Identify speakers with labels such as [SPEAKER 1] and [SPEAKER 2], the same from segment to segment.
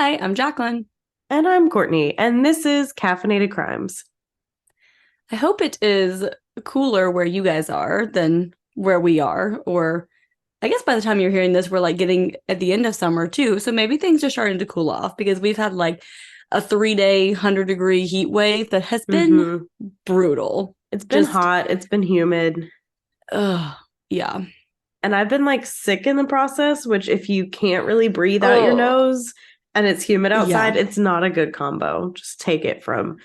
[SPEAKER 1] Hi, I'm Jacqueline.
[SPEAKER 2] And I'm Courtney, and this is Caffeinated Crimes.
[SPEAKER 1] I hope it is cooler where you guys are than where we are. Or I guess by the time you're hearing this, we're like getting at the end of summer too. So maybe things are starting to cool off because we've had like a 3 day 100-degree heat wave that has been
[SPEAKER 2] Mm-hmm.
[SPEAKER 1] brutal.
[SPEAKER 2] It's been
[SPEAKER 1] Just,
[SPEAKER 2] hot, it's been humid,
[SPEAKER 1] yeah.
[SPEAKER 2] and I've been like sick in the process, which if you can't really breathe out your
[SPEAKER 1] Oh,
[SPEAKER 2] nose and it's humid outside,
[SPEAKER 1] yeah.
[SPEAKER 2] it's not a good combo. Just take it from.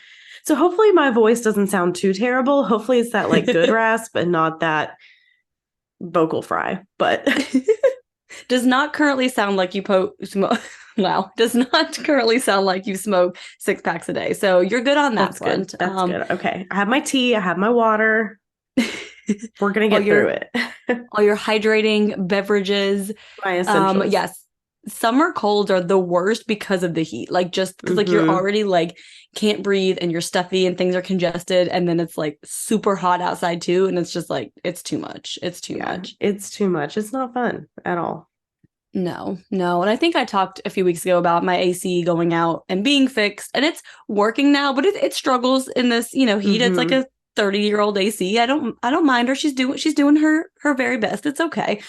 [SPEAKER 2] So hopefully my voice doesn't sound too terrible. Hopefully it's that like good rasp and not that vocal fry. But
[SPEAKER 1] Does not currently sound like you smoke. Wow, does not currently sound like you smoke 6 packs a day. So you're good on that
[SPEAKER 2] that's good.
[SPEAKER 1] front.
[SPEAKER 2] That's good. Okay. I have my tea, I have my water. We're gonna
[SPEAKER 1] all
[SPEAKER 2] get through
[SPEAKER 1] your
[SPEAKER 2] it.
[SPEAKER 1] all your hydrating beverages.
[SPEAKER 2] My essentials.
[SPEAKER 1] Yes, summer colds are the worst because of the heat. Like just because like you're
[SPEAKER 2] Mm-hmm.
[SPEAKER 1] already like can't breathe and you're stuffy and things are congested, and then it's like super hot outside too, and it's just like it's too much. It's too
[SPEAKER 2] Yeah,
[SPEAKER 1] much.
[SPEAKER 2] it's too much. It's not fun at all.
[SPEAKER 1] No, no. And I think I talked a few weeks ago about my AC going out and being fixed, and it's working now, but it struggles in this, heat. It's like
[SPEAKER 2] Mm-hmm.
[SPEAKER 1] a 30-year-old AC. I don't mind her. She's doing her very best. It's okay.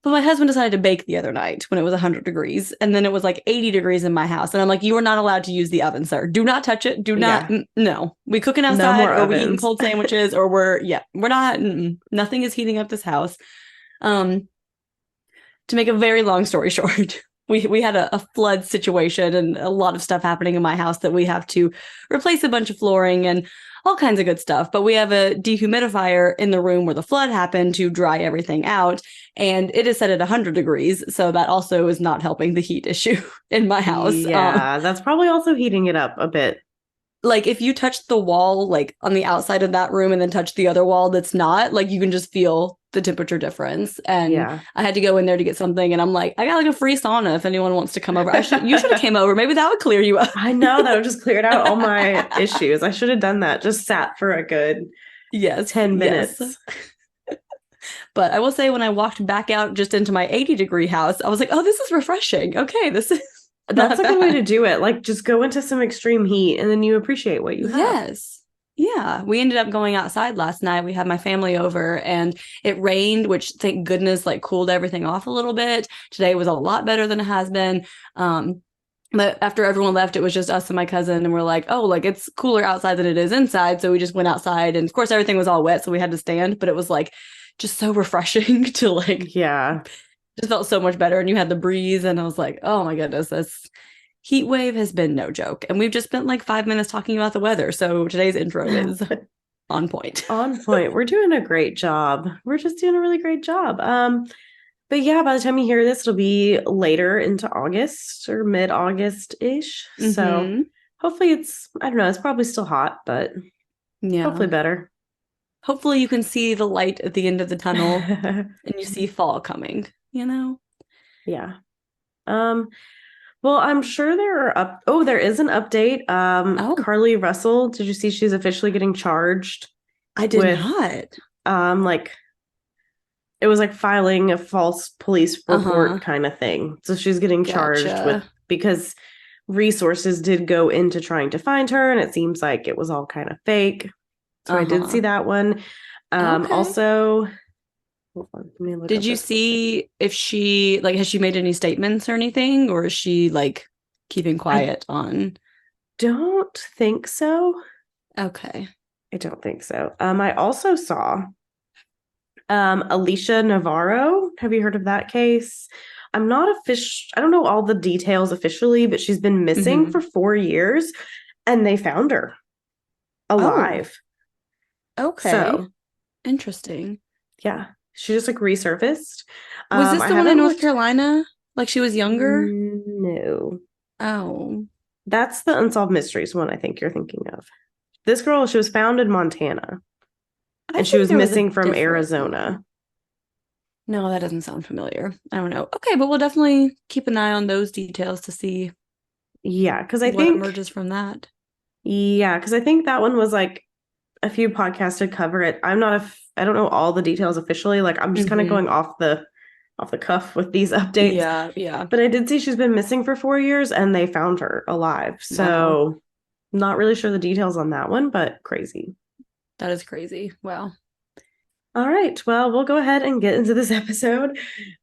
[SPEAKER 1] But my husband decided to bake the other night when it was 100 degrees, and then it was like 80 degrees in my house. And I'm like, you are not allowed to use the oven, sir. Do not touch it. Do not.
[SPEAKER 2] Yeah,
[SPEAKER 1] No. We cooking
[SPEAKER 2] no
[SPEAKER 1] outside,
[SPEAKER 2] more
[SPEAKER 1] or we eating
[SPEAKER 2] ovens.
[SPEAKER 1] cold sandwiches, or we're not. Nothing is heating up this house. Um, to make a very long story short, we had a flood situation and a lot of stuff happening in my house that we have to replace a bunch of flooring and all kinds of good stuff. But we have a dehumidifier in the room where the flood happened to dry everything out. And it is set at 100 degrees. So that also is not helping the heat issue in my house.
[SPEAKER 2] Yeah, that's probably also heating it up a bit.
[SPEAKER 1] Like if you touch the wall like on the outside of that room and then touch the other wall that's not, like you can just feel the temperature difference. And
[SPEAKER 2] Yeah.
[SPEAKER 1] I had to go in there to get something, and I'm like, I got like a free sauna if anyone wants to come over. You should have came over. Maybe that would clear you up.
[SPEAKER 2] I know that would just cleared out all my issues. I should have done that. Just sat for a good
[SPEAKER 1] Yes,
[SPEAKER 2] 10
[SPEAKER 1] yes.
[SPEAKER 2] minutes.
[SPEAKER 1] But I will say when I walked back out just into my 80-degree house, I was like, oh, this is refreshing. Okay, this is
[SPEAKER 2] That's
[SPEAKER 1] not
[SPEAKER 2] a good way to
[SPEAKER 1] bad.
[SPEAKER 2] do it. Like just go into some extreme heat and then you appreciate what you have.
[SPEAKER 1] Yes. Yeah. We ended up going outside last night. We had my family over and it rained, which thank goodness like cooled everything off a little bit. Today was a lot better than it has been. But after everyone left, it was just us and my cousin, and we're like, oh, like it's cooler outside than it is inside. So we just went outside, and of course everything was all wet, so we had to stand, but it was like just so refreshing to like
[SPEAKER 2] Yeah.
[SPEAKER 1] just felt so much better. And you had the breeze, and I was like, oh my goodness, this heat wave has been no joke. And we've just spent like 5 minutes talking about the weather. So today's intro is on point.
[SPEAKER 2] On point. We're doing a great job. We're just doing a really great job. But yeah, by the time you hear this, it'll be later into August or mid-August-ish. So
[SPEAKER 1] Mm-hmm.
[SPEAKER 2] hopefully I don't know, it's probably still hot, but
[SPEAKER 1] Yeah.
[SPEAKER 2] hopefully better.
[SPEAKER 1] Hopefully you can see the light at the end of the tunnel and you see fall coming, you know?
[SPEAKER 2] Yeah. Um, well, I'm sure there is an update.
[SPEAKER 1] Oh,
[SPEAKER 2] Carly Russell, did you see she's officially getting charged
[SPEAKER 1] I did
[SPEAKER 2] with
[SPEAKER 1] not.
[SPEAKER 2] like it was like filing a false police
[SPEAKER 1] Uh-huh.
[SPEAKER 2] report kind of thing. So she's getting charged with
[SPEAKER 1] Gotcha.
[SPEAKER 2] because resources did go into trying to find her, and it seems like it was all kind of fake. So I did see
[SPEAKER 1] Uh-huh.
[SPEAKER 2] that one.
[SPEAKER 1] Okay.
[SPEAKER 2] Also, hold on, let me look
[SPEAKER 1] Did
[SPEAKER 2] up
[SPEAKER 1] you
[SPEAKER 2] this posting.
[SPEAKER 1] see if she like has she made any statements or anything, or is she like keeping
[SPEAKER 2] I
[SPEAKER 1] quiet on?
[SPEAKER 2] don't think so.
[SPEAKER 1] Okay.
[SPEAKER 2] I don't think so. I also saw Alicia Navarro. Have you heard of that case? I'm not official. I don't know all the details officially, but she's been missing
[SPEAKER 1] Mm-hmm.
[SPEAKER 2] for 4 years, and they found her
[SPEAKER 1] Oh,
[SPEAKER 2] alive.
[SPEAKER 1] okay.
[SPEAKER 2] So
[SPEAKER 1] Interesting.
[SPEAKER 2] yeah, she just like resurfaced.
[SPEAKER 1] Was this
[SPEAKER 2] I
[SPEAKER 1] the one in
[SPEAKER 2] haven't
[SPEAKER 1] North
[SPEAKER 2] looked.
[SPEAKER 1] Carolina? Like she was younger?
[SPEAKER 2] No,
[SPEAKER 1] Oh,
[SPEAKER 2] that's the Unsolved Mysteries one. I think you're thinking of. This girl, she was found in Montana,
[SPEAKER 1] I
[SPEAKER 2] and she
[SPEAKER 1] think
[SPEAKER 2] was
[SPEAKER 1] there was a
[SPEAKER 2] missing from
[SPEAKER 1] different
[SPEAKER 2] Arizona.
[SPEAKER 1] one. No, that doesn't sound familiar. I don't know. Okay, but we'll definitely keep an eye on those details to see
[SPEAKER 2] Yeah, because I
[SPEAKER 1] what
[SPEAKER 2] think
[SPEAKER 1] emerges from that.
[SPEAKER 2] yeah, because I think that one was like a few podcasts to cover it. I don't know all the details officially. Like I'm just kind of
[SPEAKER 1] Mm-hmm.
[SPEAKER 2] going off the cuff with these updates.
[SPEAKER 1] Yeah, yeah.
[SPEAKER 2] But I did see she's been missing for 4 years and they found her alive.
[SPEAKER 1] Wow.
[SPEAKER 2] So not really sure the details on that one, but crazy.
[SPEAKER 1] That is crazy. Wow.
[SPEAKER 2] All right. Well, we'll go ahead and get into this episode.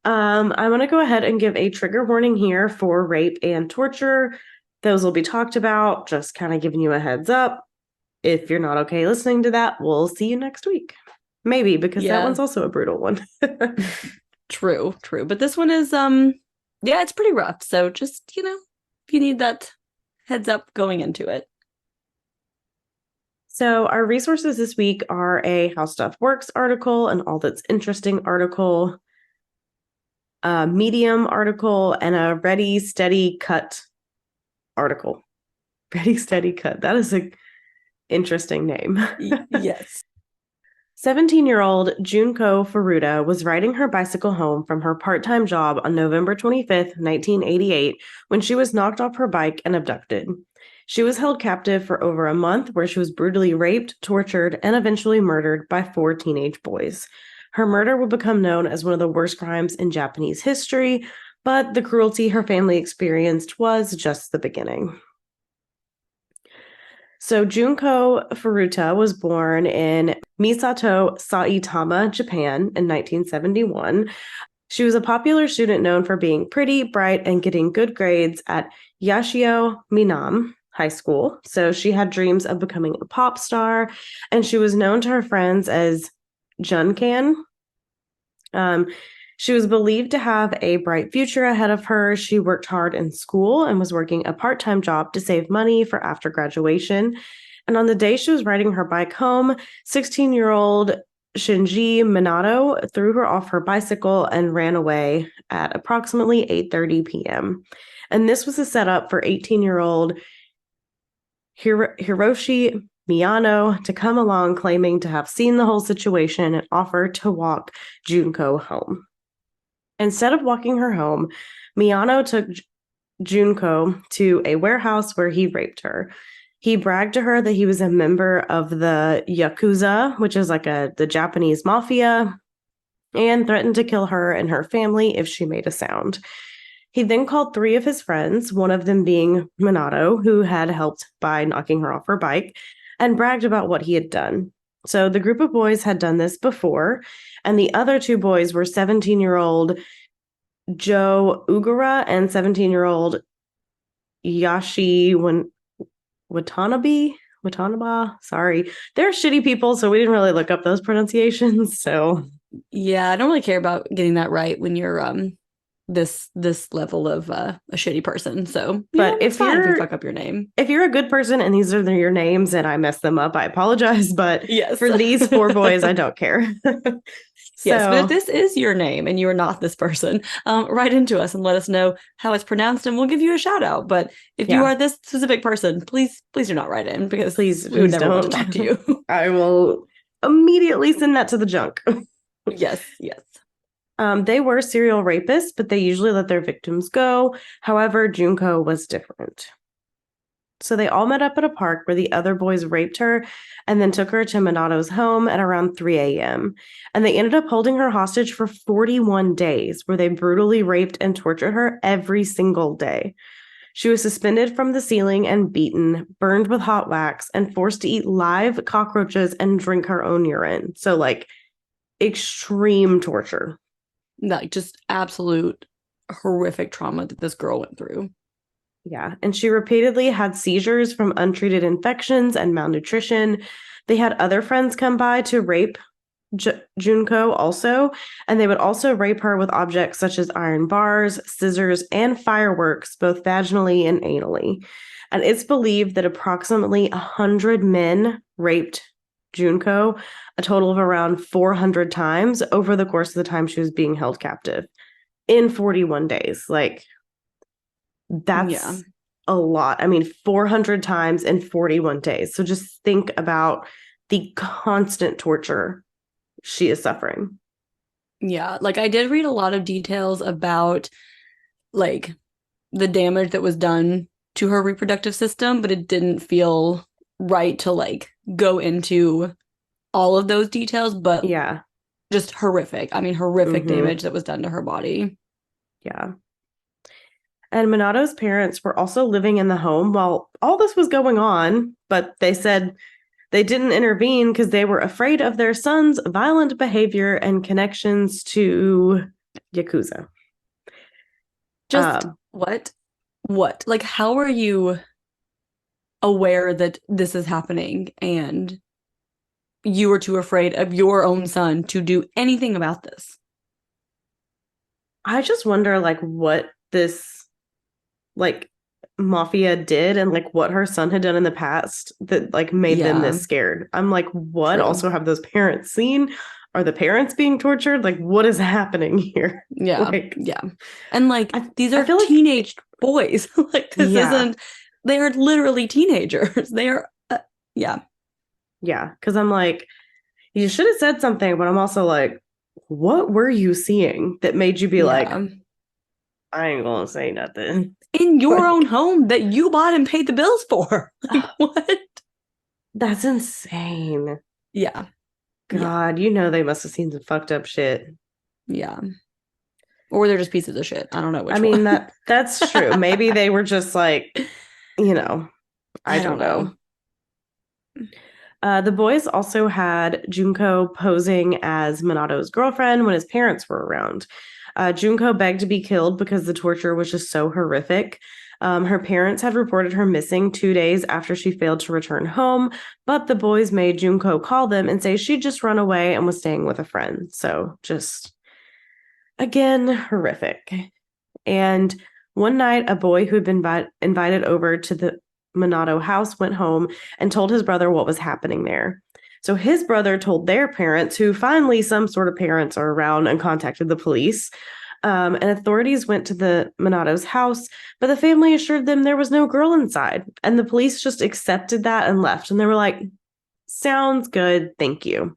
[SPEAKER 2] I want to go ahead and give a trigger warning here for rape and torture. Those will be talked about, just kind of giving you a heads up. If you're not okay listening to that, we'll see you next week. Maybe, because that one's also a brutal one.
[SPEAKER 1] True. But this one is yeah, it's pretty rough. So just, if you need that heads up going into it.
[SPEAKER 2] So our resources this week are a How Stuff Works article, an All That's Interesting article, a Medium article, and a Ready, Steady, Cut article. Ready, Steady, Cut. That is an interesting name.
[SPEAKER 1] Yes.
[SPEAKER 2] 17-year-old Junko Furuta was riding her bicycle home from her part-time job on November 25th, 1988, when she was knocked off her bike and abducted. She was held captive for over a month, where she was brutally raped, tortured, and eventually murdered by 4 teenage boys. Her murder would become known as one of the worst crimes in Japanese history, but the cruelty her family experienced was just the beginning. So Junko Furuta was born in Misato, Saitama, Japan in 1971. She was a popular student known for being pretty, bright, and getting good grades at Yashio Minam High School. So she had dreams of becoming a pop star, and she was known to her friends as Junkan. She was believed to have a bright future ahead of her. She worked hard in school and was working a part-time job to save money for after graduation. And on the day she was riding her bike home, 16-year-old Shinji Minato threw her off her bicycle and ran away at approximately 8:30 p.m. And this was a setup for 18-year-old Hiroshi Miyano to come along, claiming to have seen the whole situation and offer to walk Junko home. Instead of walking her home, Miyano took Junko to a warehouse where he raped her. He bragged to her that he was a member of the Yakuza, which is like the Japanese mafia, and threatened to kill her and her family if she made a sound. He then called 3 of his friends, one of them being Minato, who had helped by knocking her off her bike, and bragged about what he had done. So the group of boys had done this before, and the other 2 boys were 17-year-old Joe Ugura and 17-year-old Yashi Watanabe. Sorry. They're shitty people, so we didn't really look up those pronunciations. So
[SPEAKER 1] yeah, I don't really care about getting that right when you're this level of a shitty person. So
[SPEAKER 2] but if you
[SPEAKER 1] fuck up your name.
[SPEAKER 2] If you're a good person and these are your names and I mess them up, I apologize. But
[SPEAKER 1] yes,
[SPEAKER 2] for these 4 boys, I don't care.
[SPEAKER 1] Yes, but if this is your name and you are not this person, write into us and let us know how it's pronounced, and we'll give you a shout out. But if you are this specific person, please do not write in, because we would never want to talk to you.
[SPEAKER 2] I will immediately send that to the junk.
[SPEAKER 1] Yes.
[SPEAKER 2] They were serial rapists, but they usually let their victims go. However, Junko was different. So they all met up at a park where the other boys raped her and then took her to Minato's home at around 3 a.m. And they ended up holding her hostage for 41 days, where they brutally raped and tortured her every single day. She was suspended from the ceiling and beaten, burned with hot wax, and forced to eat live cockroaches and drink her own urine. So, like, extreme torture.
[SPEAKER 1] Like, just absolute horrific trauma that this girl went through.
[SPEAKER 2] Yeah, and she repeatedly had seizures from untreated infections and malnutrition. They had other friends come by to rape Junko also, and they would also rape her with objects such as iron bars, scissors, and fireworks, both vaginally and anally. And it's believed that approximately 100 men raped Junko a total of around 400 times over the course of the time she was being held captive in 41 days. Like, that's a lot. I mean, 400 times in 41 days. So just think about the constant torture she is suffering.
[SPEAKER 1] Yeah, like, I did read a lot of details about, like, the damage that was done to her reproductive system, but it didn't feel right to, like, go into all of those details. But
[SPEAKER 2] yeah,
[SPEAKER 1] just horrific. I mean, horrific
[SPEAKER 2] Mm-hmm.
[SPEAKER 1] damage that was done to her body.
[SPEAKER 2] Yeah. And Minato's parents were also living in the home while all this was going on, but they said they didn't intervene because they were afraid of their son's violent behavior and connections to Yakuza.
[SPEAKER 1] Just what? What? Like, how are you aware that this is happening and you were too afraid of your own son to do anything about this?
[SPEAKER 2] I just wonder, like, what this, like, mafia did and, like, what her son had done in the past that, like, made them
[SPEAKER 1] Yeah,
[SPEAKER 2] this scared. I'm like, what?
[SPEAKER 1] true.
[SPEAKER 2] Also, have those parents seen? Are the parents being tortured? Like, what is happening here?
[SPEAKER 1] Yeah,
[SPEAKER 2] Like,
[SPEAKER 1] yeah. And like these
[SPEAKER 2] I
[SPEAKER 1] are
[SPEAKER 2] feel like,
[SPEAKER 1] teenage boys. Like this
[SPEAKER 2] yeah,
[SPEAKER 1] isn't, they are literally teenagers. They are, yeah,
[SPEAKER 2] yeah. Cause I'm like, you should have said something, but I'm also like, what were you seeing that made you be like,
[SPEAKER 1] yeah.
[SPEAKER 2] I ain't gonna say nothing?
[SPEAKER 1] In your own
[SPEAKER 2] Like,
[SPEAKER 1] home that you bought and paid the bills for. Like what?
[SPEAKER 2] that's insane.
[SPEAKER 1] Yeah, yeah,
[SPEAKER 2] God, you know they must have seen some fucked up shit.
[SPEAKER 1] yeah. Or they're just pieces of shit. I don't know
[SPEAKER 2] I
[SPEAKER 1] which
[SPEAKER 2] mean
[SPEAKER 1] one.
[SPEAKER 2] that's true. Maybe they were just like, you know, I
[SPEAKER 1] I don't
[SPEAKER 2] don't
[SPEAKER 1] know.
[SPEAKER 2] know. The boys also had Junko posing as Minato's girlfriend when his parents were around. Junko begged to be killed because the torture was just so horrific. Her parents had reported her missing 2 days after she failed to return home, but the boys made Junko call them and say she'd just run away and was staying with a friend. So just, again, horrific. And one night, a boy who had been invited over to the Minato house went home and told his brother what was happening there. So his brother told their parents, who finally some sort of parents are around, and contacted the police. And authorities went to the Minato's house, but the family assured them there was no girl inside. And the police just accepted that and left. And they were like, sounds good. Thank you.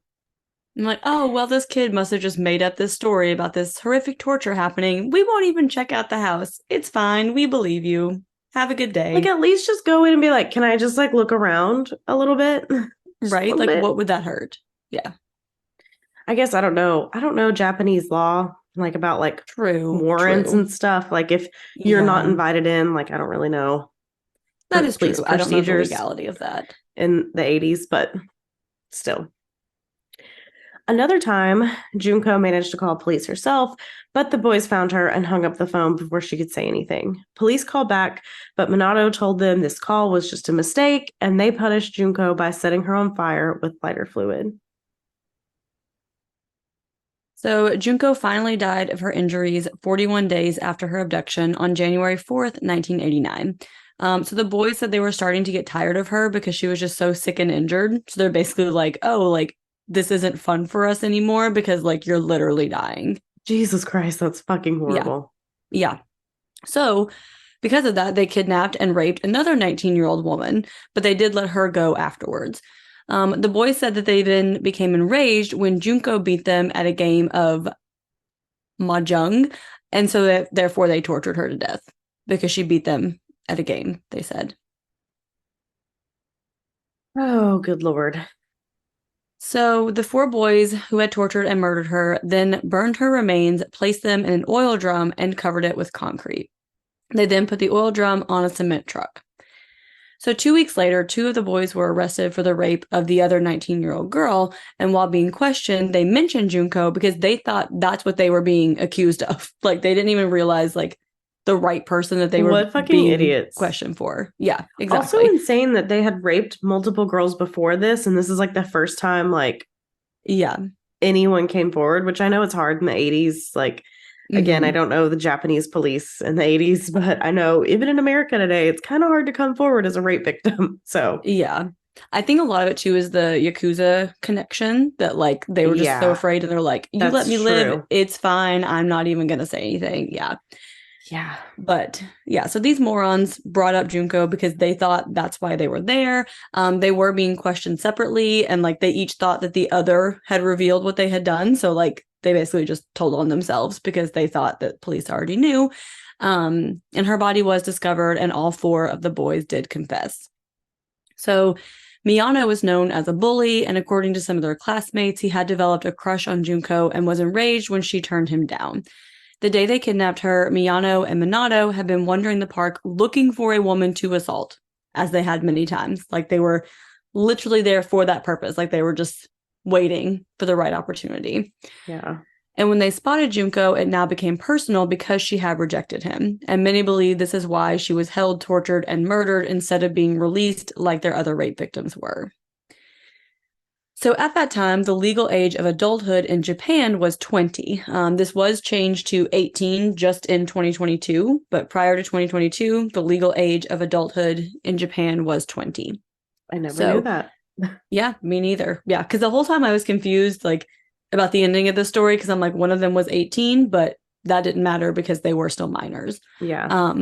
[SPEAKER 1] I'm like, oh, well, this kid must have just made up this story about this horrific torture happening. We won't even check out the house. It's fine. We believe you. Have a good
[SPEAKER 2] Like,
[SPEAKER 1] day.
[SPEAKER 2] at least just go in and be like, can I just like look around a little bit? Just a
[SPEAKER 1] Right?
[SPEAKER 2] little
[SPEAKER 1] Like,
[SPEAKER 2] bit.
[SPEAKER 1] what would that hurt? Yeah.
[SPEAKER 2] I guess I don't know. I don't know Japanese law, like about like
[SPEAKER 1] True.
[SPEAKER 2] warrants
[SPEAKER 1] True.
[SPEAKER 2] and stuff. Like if you're not
[SPEAKER 1] Yeah.
[SPEAKER 2] invited in, like I don't really know
[SPEAKER 1] That is
[SPEAKER 2] police
[SPEAKER 1] true. I don't know the
[SPEAKER 2] procedures
[SPEAKER 1] legality of that.
[SPEAKER 2] in the 80s, but still. Another time, Junko managed to call police herself, but the boys found her and hung up the phone before she could say anything. Police called back, but Minato told them this call was just a mistake, and they punished Junko by setting her on fire with lighter fluid.
[SPEAKER 1] So, Junko finally died of her injuries 41 days after her abduction on January 4th, 1989. So the boys said they were starting to get tired of her because she was just so sick and injured. So they're basically like, oh, like, this isn't fun for us anymore because, like, you're literally dying.
[SPEAKER 2] Jesus Christ, that's fucking
[SPEAKER 1] Yeah.
[SPEAKER 2] horrible.
[SPEAKER 1] Yeah. So, because of that, they kidnapped and raped another 19-year-old woman, but they did let her go afterwards. The boys said that they then became enraged when Junko beat them at a game of mahjong, and so that therefore they tortured her to death because she beat them at a game, they said.
[SPEAKER 2] Oh, good Lord.
[SPEAKER 1] So the four boys who had tortured and murdered her then burned her remains, placed them in an oil drum, and covered it with concrete. They then put the oil drum on a cement truck. So 2 weeks later, two of the boys were arrested for the rape of the other 19-year-old girl. And while being questioned, they mentioned Junko because they thought that's what they were being accused of. Like they didn't even realize like the right person that they were
[SPEAKER 2] What fucking
[SPEAKER 1] being
[SPEAKER 2] idiots.
[SPEAKER 1] questioned for. Yeah,
[SPEAKER 2] Also
[SPEAKER 1] exactly.
[SPEAKER 2] insane that they had raped multiple girls before this, and this is like the first time like
[SPEAKER 1] Yeah.
[SPEAKER 2] anyone came forward, which I know it's hard in the 80s. Like, again, I
[SPEAKER 1] Mm-hmm.
[SPEAKER 2] don't know the Japanese police in the 80s, but I know even in America today, it's kind of hard to come forward as a rape victim. So,
[SPEAKER 1] Yeah. I think a lot of it too is the Yakuza connection that like they were just so
[SPEAKER 2] yeah,
[SPEAKER 1] afraid and they're like, you let
[SPEAKER 2] that's
[SPEAKER 1] me live,
[SPEAKER 2] true.
[SPEAKER 1] it's fine. I'm not even gonna say anything. Yeah.
[SPEAKER 2] Yeah.
[SPEAKER 1] But yeah, so these morons brought up Junko because they thought that's why they were there. They were being questioned separately, and like they each thought that the other had revealed what they had done. So like they basically just told on themselves because they thought that police already knew. And her body was discovered, and all four of the boys did confess. So Miyano was known as a bully, and according to some of their classmates, he had developed a crush on Junko and was enraged when she turned him down. The day they kidnapped her, Miyano and Minato had been wandering the park looking for a woman to assault, as they had many times. Like, they were literally there for that purpose. Like, they were just waiting for the right opportunity.
[SPEAKER 2] Yeah.
[SPEAKER 1] And when they spotted Junko, it now became personal because she had rejected him. And many believe this is why she was held, tortured, and murdered instead of being released like their other rape victims were. So at that time, the legal age of adulthood in Japan was 20. This was changed to 18 just in 2022, but prior to 2022, the legal age of adulthood in Japan was 20.
[SPEAKER 2] I never knew that.
[SPEAKER 1] Yeah, me neither. Yeah, because the whole time I was confused, like, about the ending of the story, because I'm like, one of them was 18, but that didn't matter because they were still minors.
[SPEAKER 2] Yeah.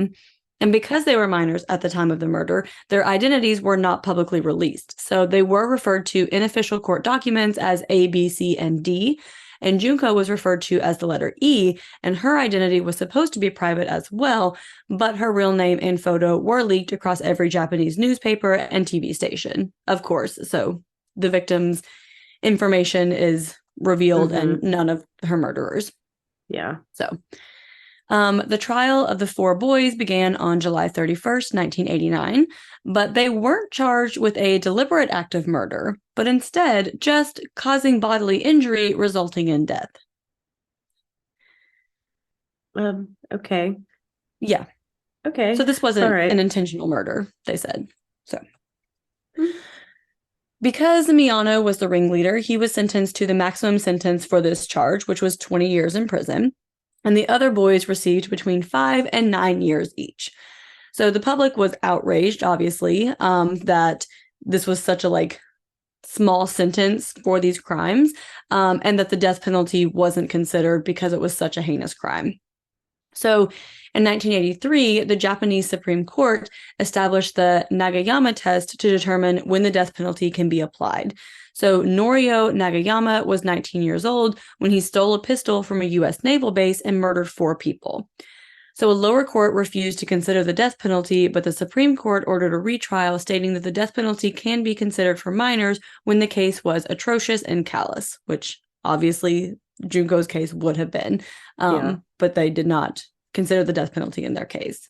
[SPEAKER 1] And because they were minors at the time of the murder, their identities were not publicly released. So they were referred to in official court documents as A, B, C, and D. And Junko was referred to as the letter E, and her identity was supposed to be private as well, but her real name and photo were leaked across every Japanese newspaper and TV station, of course. So the victim's information is revealed and none of her murderers.
[SPEAKER 2] Yeah.
[SPEAKER 1] So the trial of the four boys began on July 31st, 1989, but they weren't charged with a deliberate act of murder, but instead just causing bodily injury resulting in death.
[SPEAKER 2] Okay.
[SPEAKER 1] Yeah.
[SPEAKER 2] Okay.
[SPEAKER 1] So this wasn't
[SPEAKER 2] right.
[SPEAKER 1] an intentional murder, they said. So because Miyano was the ringleader, he was sentenced to the maximum sentence for this charge, which was 20 years in prison. And the other boys received between 5 and 9 years each. So the public was outraged, obviously, that this was such a small sentence for these crimes, and that the death penalty wasn't considered because it was such a heinous crime. So in 1983, the Japanese Supreme Court established the Nagayama test to determine when the death penalty can be applied. So Norio Nagayama was 19 years old when he stole a pistol from a U.S. naval base and murdered 4 people. So a lower court refused to consider the death penalty, but the Supreme Court ordered a retrial, stating that the death penalty can be considered for minors when the case was atrocious and callous, which obviously Junko's case would have been, but they did not consider the death penalty in their case.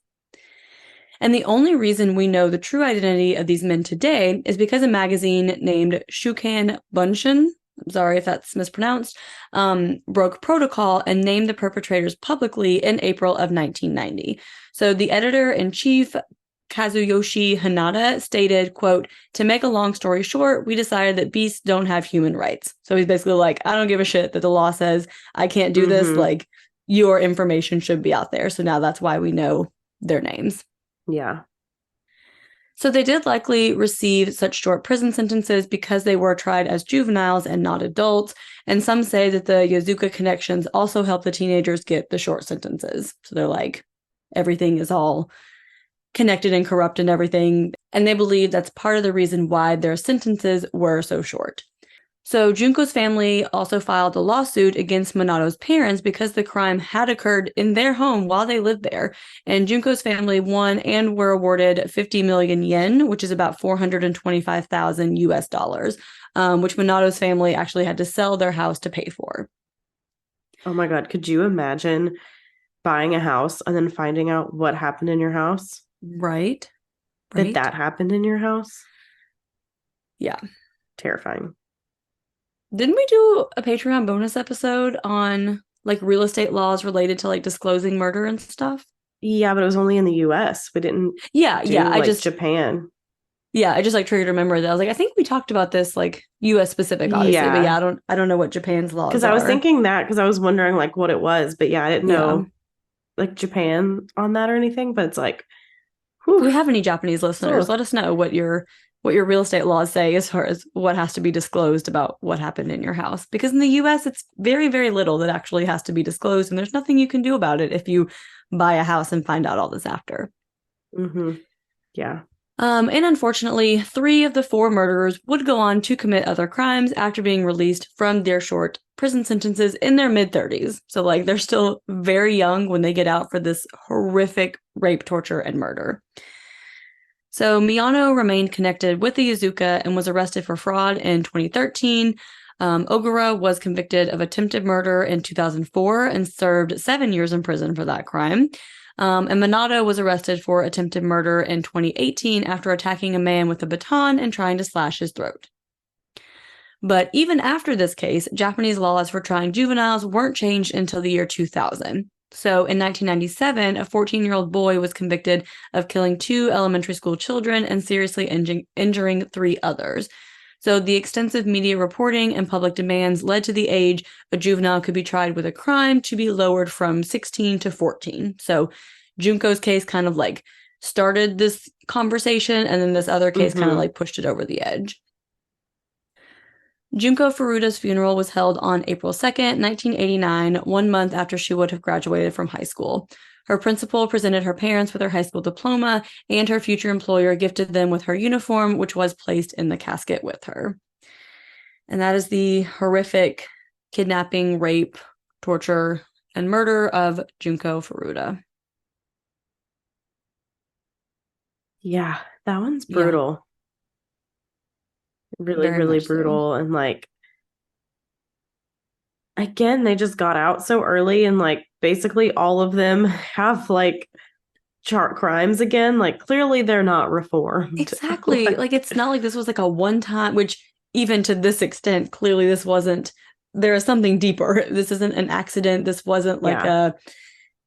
[SPEAKER 1] And the only reason we know the true identity of these men today is because a magazine named Shukan Bunshin, I'm sorry if that's mispronounced, broke protocol and named the perpetrators publicly in April of 1990. So the editor-in-chief, Kazuyoshi Hanada, stated, quote, "To make a long story short, we decided that beasts don't have human rights." So he's basically like, I don't give a shit that the law says I can't do this. Like, your information should be out there. So now that's why we know their names.
[SPEAKER 2] Yeah.
[SPEAKER 1] So they did likely receive such short prison sentences because they were tried as juveniles and not adults. And some say that the Yazuka connections also help the teenagers get the short sentences. So they're like, everything is all connected and corrupt and everything. And they believe that's part of the reason why their sentences were so short. So Junko's family also filed a lawsuit against Minato's parents because the crime had occurred in their home while they lived there. And Junko's family won and were awarded 50 million yen, which is about 425,000 US dollars, which Minato's family actually had to sell their house to pay for.
[SPEAKER 2] Oh my God. Could you imagine buying a house and then finding out what happened in your house?
[SPEAKER 1] Right.
[SPEAKER 2] That happened in your house?
[SPEAKER 1] Yeah.
[SPEAKER 2] Terrifying.
[SPEAKER 1] Didn't we do a Patreon bonus episode on real estate laws related to disclosing murder and stuff?
[SPEAKER 2] Yeah, but it was only in the US. We didn't
[SPEAKER 1] I just
[SPEAKER 2] Japan.
[SPEAKER 1] Yeah, I just triggered a memory that I was like, I think we talked about this US specific, obviously. But yeah, I don't know what Japan's laws are.
[SPEAKER 2] Because I was thinking that because I was wondering what it was, but yeah, I didn't know Japan on that or anything. But it's
[SPEAKER 1] whew. If we have any Japanese listeners, let us know what your real estate laws say as far as what has to be disclosed about what happened in your house. Because in the US, it's very, very little that actually has to be disclosed. And there's nothing you can do about it if you buy a house and find out all this after.
[SPEAKER 2] Yeah.
[SPEAKER 1] And unfortunately, 3 of the 4 murderers would go on to commit other crimes after being released from their short prison sentences in their mid-30s. So, they're still very young when they get out for this horrific rape, torture, and murder. So Miyano remained connected with the Yakuza and was arrested for fraud in 2013. Ogura was convicted of attempted murder in 2004 and served 7 years in prison for that crime. And Minato was arrested for attempted murder in 2018 after attacking a man with a baton and trying to slash his throat. But even after this case, Japanese laws for trying juveniles weren't changed until the year 2000. So in 1997, a 14-year-old boy was convicted of killing 2 elementary school children and seriously injuring 3 others. So the extensive media reporting and public demands led to the age a juvenile could be tried with a crime to be lowered from 16 to 14. So Junko's case kind of like started this conversation, and then this other case kind of like pushed it over the edge. Junko Furuta's funeral was held on April 2nd, 1989, 1 month after she would have graduated from high school. Her principal presented her parents with her high school diploma, and her future employer gifted them with her uniform, which was placed in the casket with her. And that is the horrific kidnapping, rape, torture, and murder of Junko Furuta.
[SPEAKER 2] Yeah, that one's brutal. Really, very really brutal. So. And like, again, they just got out so early, and like basically all of them have like chart crimes again. Like, clearly they're not reformed.
[SPEAKER 1] Exactly. Like, it's not like this was like a one time, which even to this extent, clearly this wasn't, there is something deeper. This isn't an accident. This wasn't like a,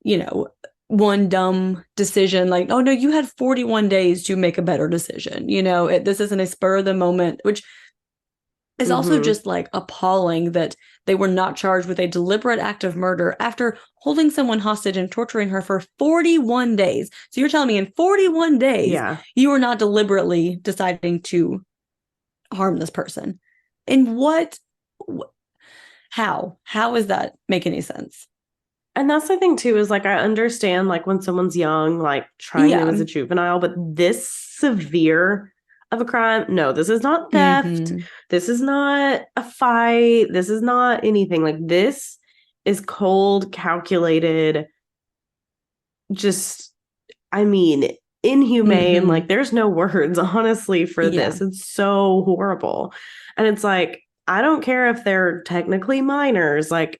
[SPEAKER 1] you know, one dumb decision. Like, oh no, you had 41 days to make a better decision. You know, this isn't a spur of the moment, which is also just like appalling that they were not charged with a deliberate act of murder after holding someone hostage and torturing her for 41 days. So you're telling me in 41 days, you were not deliberately deciding to harm this person. And how does that make any sense?
[SPEAKER 2] And that's the thing too, is like, I understand like when someone's young, like trying them as a juvenile, but this severe of a crime, no, this is not theft. This is not a fight. This is not anything. Like, this is cold, calculated, just, I mean, inhumane. Like, there's no words, honestly, for this. It's so horrible. And it's like, I don't care if they're technically minors, like,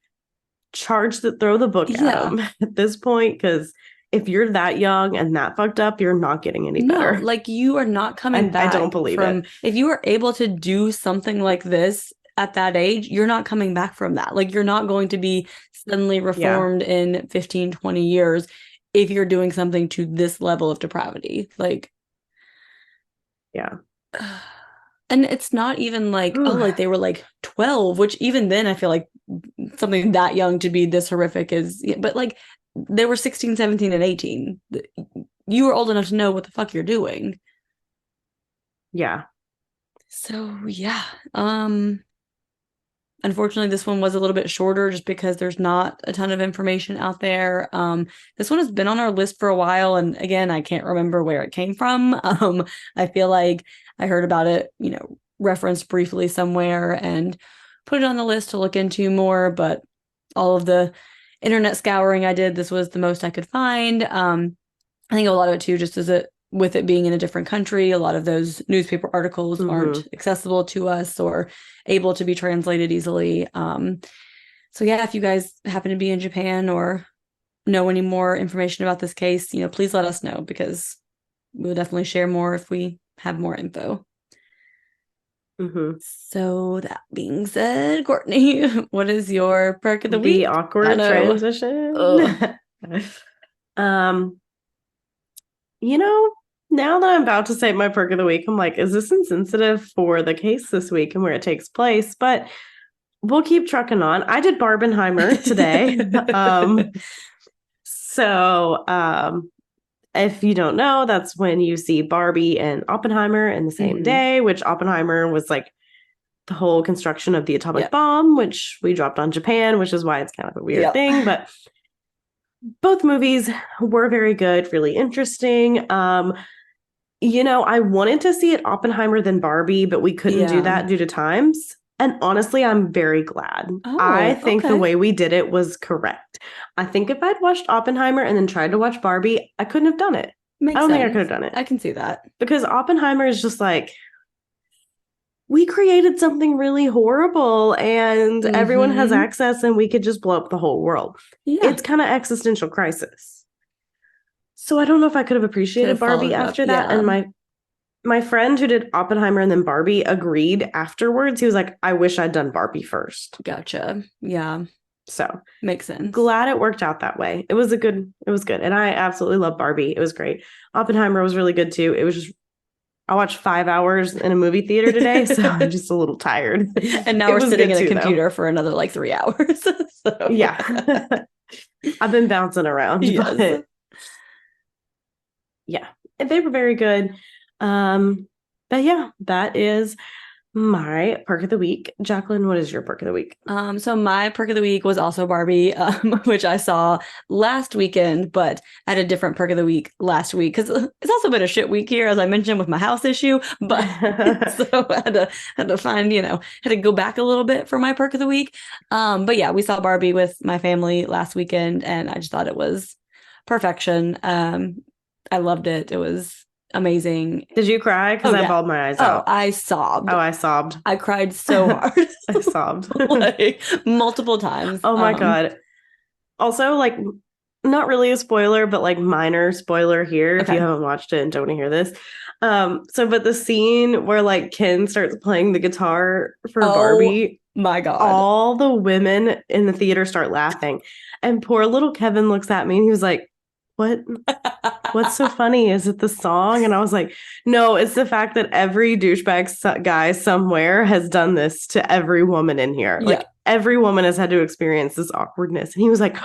[SPEAKER 2] throw the book at them at this point, because if you're that young and that fucked up, you're not getting any better.
[SPEAKER 1] No, like, you are not coming back.
[SPEAKER 2] I don't believe it.
[SPEAKER 1] If you are able to do something like this at that age, you're not coming back from that. Like, you're not going to be suddenly reformed in 15, 20 years if you're doing something to this level of depravity. Like, and it's not even like, like they were like 12, which even then I feel like something that young to be this horrific is, but like, they were 16, 17, and 18. You were old enough to know what the fuck you're doing. Yeah. So, yeah. Unfortunately, this one was a little bit shorter just because there's not a ton of information out there. This one has been on our list for a while. And again, I can't remember where it came from. I feel like I heard about it, you know, referenced briefly somewhere and put it on the list to look into more. But all of the internet scouring I did, this was the most I could find. I think a lot of it too, just with it being in a different country, a lot of those newspaper articles aren't accessible to us or able to be translated easily. So yeah, if you guys happen to be in Japan or know any more information about this case, you know, please let us know, because we'll definitely share more if we have more info. So that being said, Courtney, what is your perk of the week?
[SPEAKER 2] The awkward transition. You know, now that I'm about to say my perk of the week, I'm like, is this insensitive for the case this week and where it takes place? But we'll keep trucking on. I did Barbenheimer today. If you don't know, that's when you see Barbie and Oppenheimer in the same day, which Oppenheimer was like the whole construction of the atomic bomb, which we dropped on Japan, which is why it's kind of a weird thing. But both movies were very good, really interesting. You know, I wanted to see it Oppenheimer than Barbie, but we couldn't do that due to times. And honestly, I'm very glad. I think the way we did it was correct. I think if I'd watched Oppenheimer and then tried to watch Barbie, I couldn't have done it.
[SPEAKER 1] Makes
[SPEAKER 2] I don't think I
[SPEAKER 1] sense.
[SPEAKER 2] could have done it.
[SPEAKER 1] I can see that.
[SPEAKER 2] Because Oppenheimer is just like, we created something really horrible and everyone has access and we could just blow up the whole world.
[SPEAKER 1] Yeah.
[SPEAKER 2] It's kind of existential crisis. So I don't know if I could have appreciated Barbie after that.
[SPEAKER 1] Yeah.
[SPEAKER 2] And my friend who did Oppenheimer and then Barbie agreed afterwards. He was like, I wish I'd done Barbie first.
[SPEAKER 1] Gotcha. Yeah.
[SPEAKER 2] So
[SPEAKER 1] makes sense.
[SPEAKER 2] Glad it worked out that way. It was good. And I absolutely love Barbie. It was great. Oppenheimer was really good too. It was just, I watched 5 hours in a movie theater today, so I'm just a little tired.
[SPEAKER 1] And now we're sitting in a computer for another like 3 hours. So.
[SPEAKER 2] Yeah. I've been bouncing around.
[SPEAKER 1] Yes.
[SPEAKER 2] But yeah, and they were very good. But yeah, that is my perk of the week. Jacqueline, what is your perk of the week?
[SPEAKER 1] So my perk of the week was also Barbie, which I saw last weekend, but I had a different perk of the week last week because it's also been a shit week here, as I mentioned, with my house issue. But so I had to find, had to go back a little bit for my perk of the week. But yeah, we saw Barbie with my family last weekend, and I just thought it was perfection. I loved it. It was amazing.
[SPEAKER 2] Did you cry? Because I bawled my eyes out.
[SPEAKER 1] I sobbed.
[SPEAKER 2] I sobbed.
[SPEAKER 1] I cried so hard.
[SPEAKER 2] I sobbed.
[SPEAKER 1] like multiple times.
[SPEAKER 2] Oh my God. Also, like, not really a spoiler, but like minor spoiler here if you haven't watched it and don't want to hear this. But the scene where like Ken starts playing the guitar for Barbie.
[SPEAKER 1] My God.
[SPEAKER 2] All the women in the theater start laughing. And poor little Kevin looks at me and he was like, what's so funny? Is it the song? And I was like, no, it's the fact that every douchebag guy somewhere has done this to every woman in here.
[SPEAKER 1] Yeah.
[SPEAKER 2] Like every woman has had to experience this awkwardness. And he was like,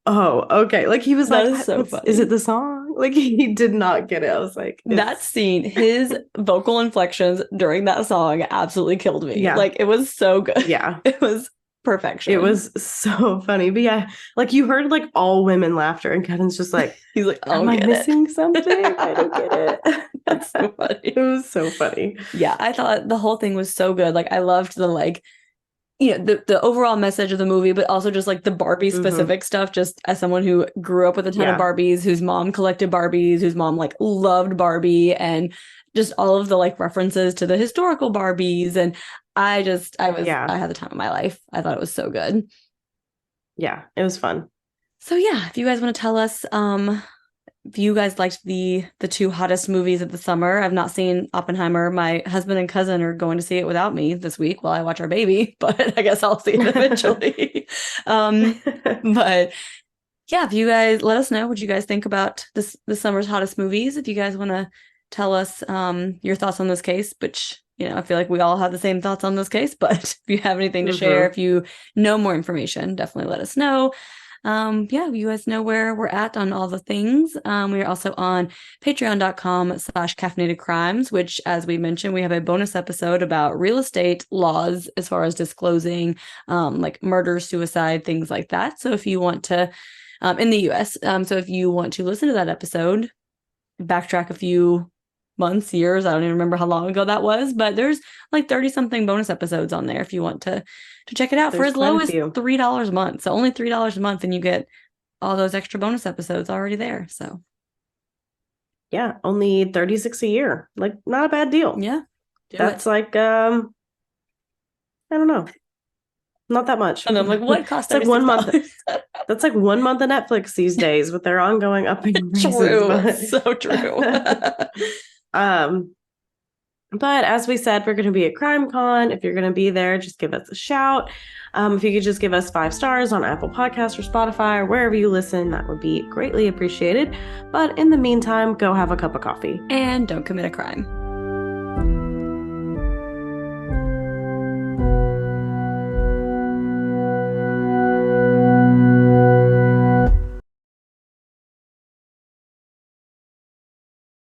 [SPEAKER 2] oh, okay. Like he was
[SPEAKER 1] that
[SPEAKER 2] like,
[SPEAKER 1] is so funny.
[SPEAKER 2] Is it the song? Like he did not get it. I was like,
[SPEAKER 1] that scene, his vocal inflections during that song absolutely killed me.
[SPEAKER 2] Yeah.
[SPEAKER 1] Like it was so good.
[SPEAKER 2] Yeah.
[SPEAKER 1] It was perfection.
[SPEAKER 2] It was so funny. But yeah, like you heard like all women laughter and Kevin's just like,
[SPEAKER 1] he's like,
[SPEAKER 2] am I missing something? I don't get it.
[SPEAKER 1] That's so funny.
[SPEAKER 2] It was so funny.
[SPEAKER 1] Yeah, I thought the whole thing was so good. Like I loved the like, the overall message of the movie, but also just like the Barbie specific stuff, just as someone who grew up with a ton of Barbies, whose mom collected Barbies, whose mom like loved Barbie, and just all of the like references to the historical Barbies. And I had the time of my life. I thought it was so good.
[SPEAKER 2] Yeah, it was fun.
[SPEAKER 1] So yeah, if you guys want to tell us if you guys liked the 2 hottest movies of the summer. I've not seen Oppenheimer. My husband and cousin are going to see it without me this week while I watch our baby, but I guess I'll see it eventually. But yeah, if you guys let us know what you guys think about this summer's hottest movies. If you guys want to tell us your thoughts on this case, which I feel like we all have the same thoughts on this case, but if you have anything to share, if you know more information, definitely let us know. You guys know where we're at on all the things. We are also on patreon.com/caffeinated crimes, which, as we mentioned, we have a bonus episode about real estate laws as far as disclosing like murder, suicide, things like that. So if you want to, in the US, so if you want to listen to that episode, backtrack a few months, years, I don't even remember how long ago that was, but there's like 30 something bonus episodes on there if you want to check it out. There's for as low as $3 a month. So only $3 a month and you get all those extra bonus episodes already there. So
[SPEAKER 2] yeah, only $36 a year. Like not a bad deal.
[SPEAKER 1] Yeah.
[SPEAKER 2] That's like I don't know. Not that much.
[SPEAKER 1] And I'm like, what cost?
[SPEAKER 2] It's like 1 month. That's like 1 month of Netflix these days with their ongoing upping prices.
[SPEAKER 1] True. So true.
[SPEAKER 2] But as we said, we're going to be at CrimeCon. If you're going to be there, just give us a shout. If you could just give us 5 stars on Apple Podcasts or Spotify or wherever you listen, that would be greatly appreciated. But in the meantime, go have a cup of coffee.
[SPEAKER 1] And don't commit a crime.